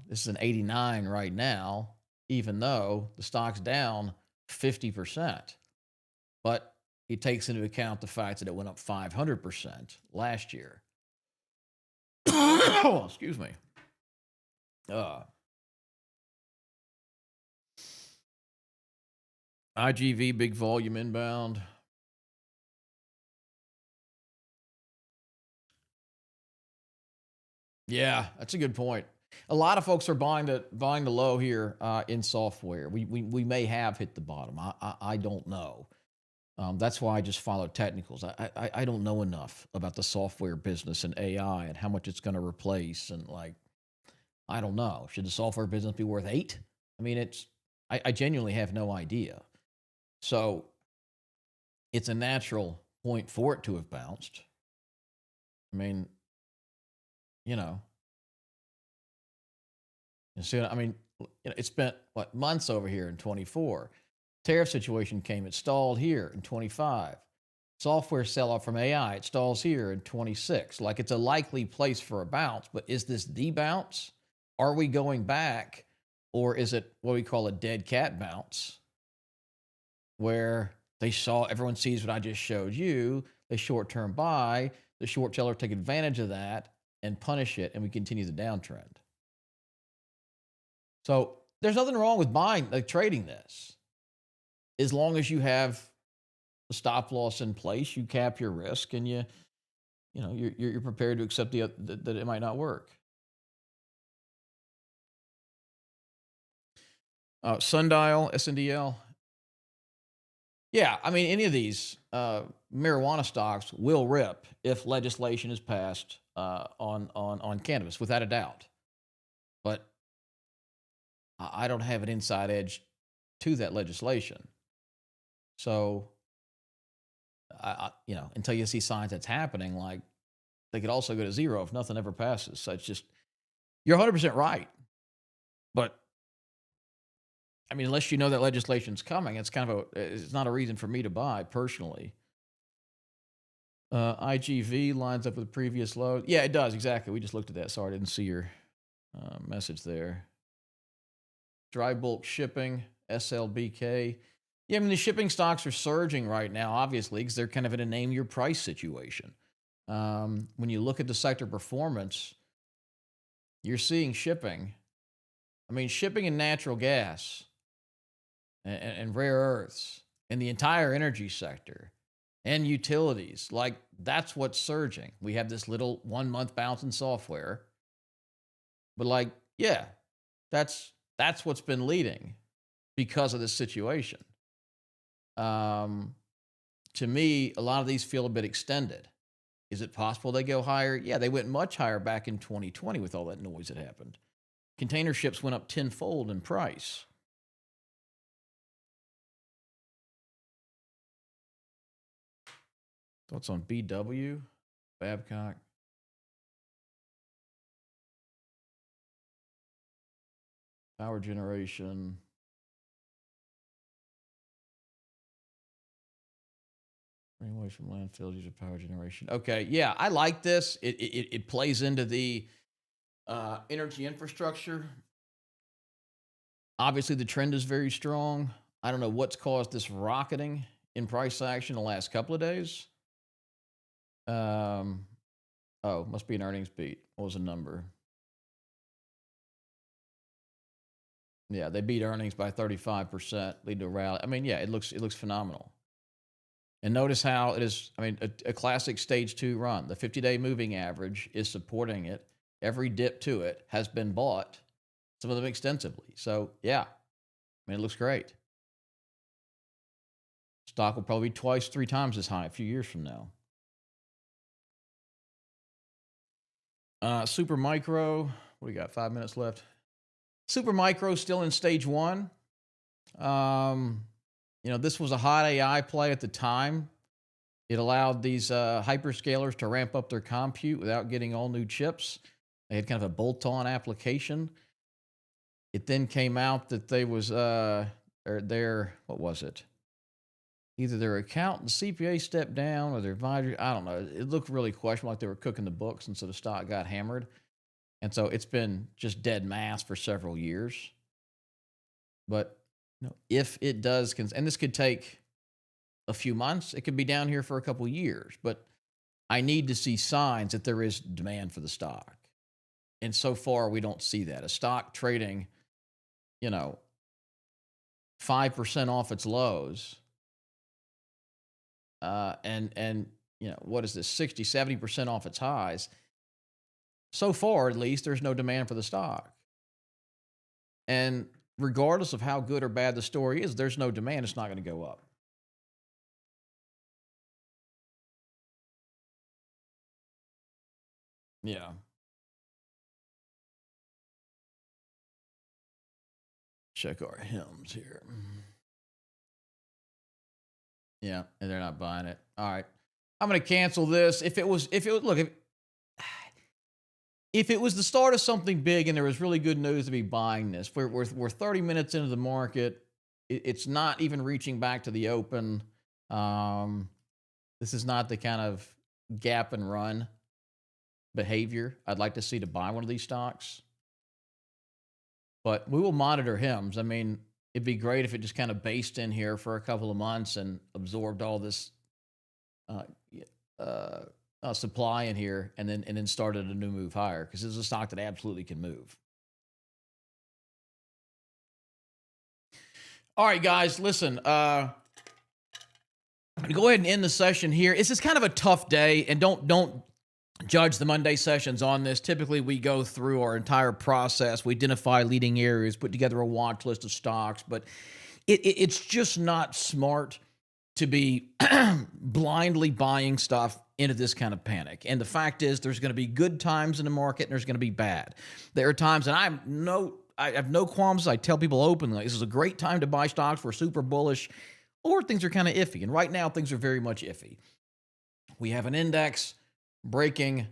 this is an 89 right now, even though the stock's down 50%. But it takes into account the fact that it went up 500% last year. Oh, excuse me. IGV, big volume inbound. Yeah, that's a good point. A lot of folks are buying the low here in software. We may have hit the bottom. I don't know. That's why I just follow technicals. I don't know enough about the software business and AI and how much it's going to replace, and I don't know. Should the software business be worth 8? I mean, I genuinely have no idea. So it's a natural point for it to have bounced. I mean, you know, you see, I mean, it spent months over here in 24. Tariff situation came, it stalled here in 25. Software sell off from AI, it stalls here in 26. Like, it's a likely place for a bounce, but is this the bounce? Are we going back, or is it what we call a dead cat bounce, where everyone sees what I just showed you, they short-term buy, the short seller take advantage of that and punish it, and we continue the downtrend. So there's nothing wrong with trading this, as long as you have a stop loss in place, you cap your risk, and you're prepared to accept that it might not work. Sundial, SNDL. Yeah, I mean, any of these marijuana stocks will rip if legislation is passed on cannabis, without a doubt. But I don't have an inside edge to that legislation. So, until you see signs that's happening, like, they could also go to zero if nothing ever passes. So it's just, you're 100% right. But I mean, unless you know that legislation's coming, it's not a reason for me to buy personally. IGV lines up with previous low. Yeah, it does, exactly. We just looked at that. Sorry, I didn't see your message there. Dry bulk shipping, SLBK. Yeah, I mean, the shipping stocks are surging right now, obviously, because they're kind of in a name your price situation. When you look at the sector performance, you're seeing shipping. I mean, shipping and natural gas and rare earths and the entire energy sector and utilities, like, that's what's surging. We have this little 1 month bounce in software, but yeah, that's what's been leading because of this situation. To me, a lot of these feel a bit extended. Is it possible they go higher? Yeah, they went much higher back in 2020 with all that noise that happened. Container ships went up tenfold in price. Thoughts on BW, Babcock? Power generation. Bring away from landfills, use of power generation. Okay, yeah, I like this. It plays into the energy infrastructure. Obviously, the trend is very strong. I don't know what's caused this rocketing in price action the last couple of days. Must be an earnings beat. What was the number? Yeah, they beat earnings by 35%, lead to a rally. I mean, yeah, it looks phenomenal. And notice how it is. I mean, a classic stage 2 run. The 50-day moving average is supporting it. Every dip to it has been bought, some of them extensively. So, yeah, I mean, it looks great. Stock will probably be 2x, 3 times as high a few years from now. Super Micro, What do we got? 5 minutes left. Super Micro still in stage one. This was a hot AI play at the time. It allowed these hyperscalers to ramp up their compute without getting all new chips. They had kind of a bolt-on application. It then came out that they was what was it? Either their accountant, CPA stepped down, or their advisor. I don't know. It looked really questionable, like they were cooking the books, and so the stock got hammered. And so it's been just dead mass for several years. But if it does, and this could take a few months, it could be down here for a couple years. But I need to see signs that there is demand for the stock. And so far, we don't see that. A stock trading, 5% off its lows. And what is this? 60, 70% off its highs. So far, at least, there's no demand for the stock. And regardless of how good or bad the story is, there's no demand, it's not going to go up. Yeah. Check our hymns here. Yeah, and they're not buying it. All right. I'm going to cancel this. If it was the start of something big and there was really good news to be buying this, we're 30 minutes into the market. It's not even reaching back to the open. This is not the kind of gap and run behavior I'd like to see to buy one of these stocks. But we will monitor HIMS. I mean, it'd be great if it just kind of based in here for a couple of months and absorbed all this supply in here, and then started a new move higher, because this is a stock that absolutely can move. All right, guys, listen. I'm gonna go ahead and end the session here. It's just kind of a tough day, and don't judge the Monday sessions on this. Typically, we go through our entire process. We identify leading areas, put together a watch list of stocks, but it's just not smart to be blindly buying stuff into this kind of panic. And the fact is, there's going to be good times in the market, and there's going to be bad. There are times, and I have no qualms. I tell people openly, this is a great time to buy stocks. We're super bullish, or things are kind of iffy. And right now, things are very much iffy. We have an index breaking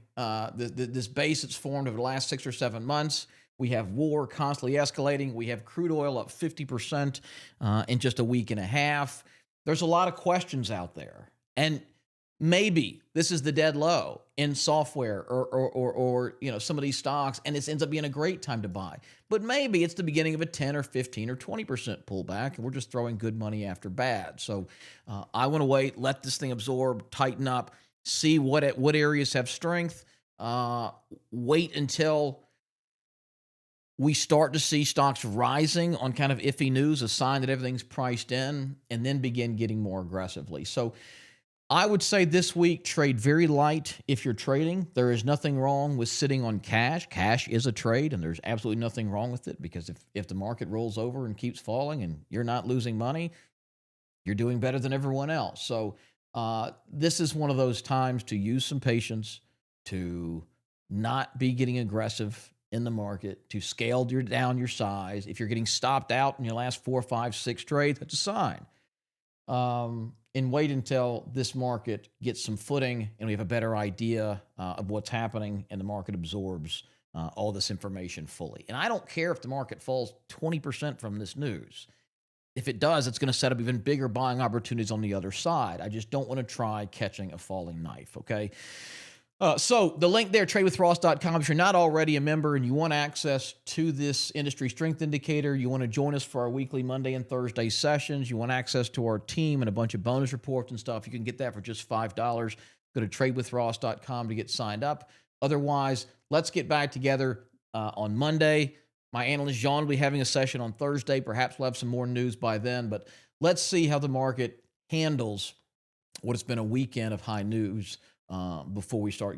this base that's formed over the last 6 or 7 months. We have war constantly escalating. We have crude oil up 50% in just a week and a half. There's a lot of questions out there. And maybe this is the dead low in software or some of these stocks, and this ends up being a great time to buy. But maybe it's the beginning of a 10 or 15 or 20% pullback, and we're just throwing good money after bad. So I want to wait, let this thing absorb, tighten up, see what areas have strength, wait until we start to see stocks rising on kind of iffy news, a sign that everything's priced in, and then begin getting more aggressively. So I would say this week, trade very light if you're trading. There is nothing wrong with sitting on cash. Cash is a trade, and there's absolutely nothing wrong with it, because if the market rolls over and keeps falling and you're not losing money, you're doing better than everyone else. So this is one of those times to use some patience, to not be getting aggressive in the market, to scale down your size. If you're getting stopped out in your last 4, 5, 6 trades, that's a sign. And wait until this market gets some footing and we have a better idea of what's happening, and the market absorbs all this information fully. And I don't care if the market falls 20% from this news. If it does, it's going to set up even bigger buying opportunities on the other side. I just don't want to try catching a falling knife, okay? So the link there, tradewithross.com. If you're not already a member and you want access to this industry strength indicator, you want to join us for our weekly Monday and Thursday sessions, you want access to our team and a bunch of bonus reports and stuff, you can get that for just $5. Go to tradewithross.com to get signed up. Otherwise, let's get back together on Monday. My analyst, John, will be having a session on Thursday. Perhaps we'll have some more news by then, but let's see how the market handles what has been a weekend of high news before we start